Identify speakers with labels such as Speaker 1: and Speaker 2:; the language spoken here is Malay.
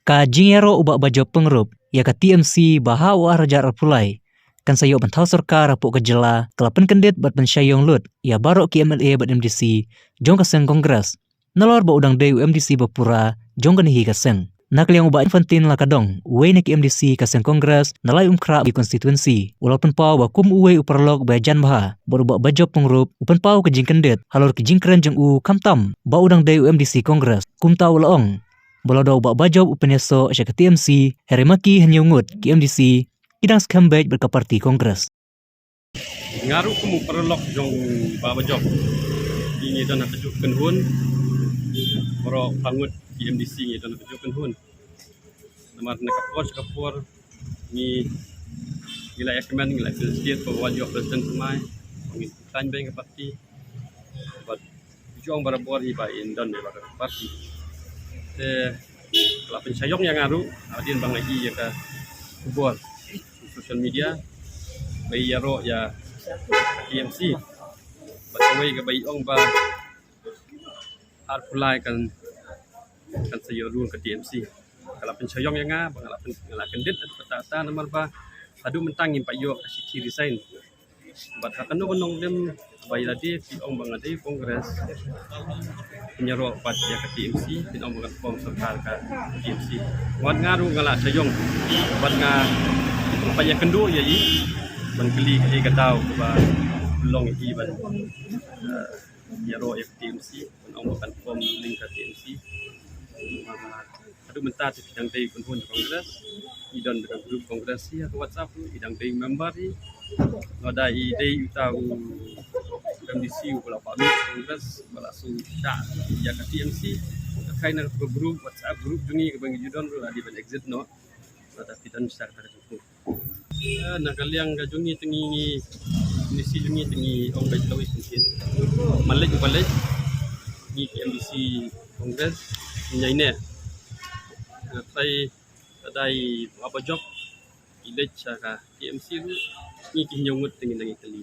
Speaker 1: Ka jingero ubak bajo pengrup, ya ka TMC bahawa raja arpulai. Kan sayo bantau sarkar rapuk kejela, kelapan kendit bat pensyayong lut, ya barok ki MLA bat MDC, jong kaseng kongres. Nalor ba udang day MDC bapura, jong kanihi kaseng. Nakliang ubak infantin lakadong, uwe ni ki MDC kaseng kongres, nalai umkra di konstituensi. Walaupun pau bakum uwe uperlok bajan baha, berubak bajo pengrup, upan pau kejing kendit, halor kejing keren jeng kamtam, ba udang day MDC kongres, kum tau laong. Bolado ubak bajo upeneso asya ke TMC, herimaki hanyungut ki MDC, idang skambej berkaparti kongres.
Speaker 2: Ngaruh kamu perlok jong baba job ini dan tunjukkan hun pro pangut di MDC ini dan tunjukkan hun nomor nakapor ni nilai ekonomi nilai state bahwa job presiden semai pengitan bank parti buat jong barabor iba in dan barabor parti kalau pencayong yang ngaruh adin bang lagi ya ke buat social media bayi yaro ya TMC batawai ke bayi ong ba arpulai kan sayurun ke TMC kalau pencayong yang ngah bangala kendit petata nomor ba adu mentangin pak yo asiki resign bat hakanu benong dem bayi tadi pi ong bangade kongres penyero pat ya ke TMC pi ong bangat form sarkar ke TMC wat ngaru ngala sayong bat nga pa ya kendu ya i bangkeli ke gatau ba long i ban ya ro FTMC ong bangat form link ke TMC adu mentat sidang day pun kongres idon dengan grup kongres ya ke WhatsApp idang day member i ada ide tahu kondisi ulah pamit kongres balasu sya ya ke TMC kaina grup WhatsApp grup jungi ke bang judon di ban exit no ada pitan start pada cukup nak kaliang gajungi tengi kondisi jungi tengi ong baik tahu mungkin balik ni MDC kongres nyaine ngatai tadai apa job ilej ka TMC ni kinyungut tengi kali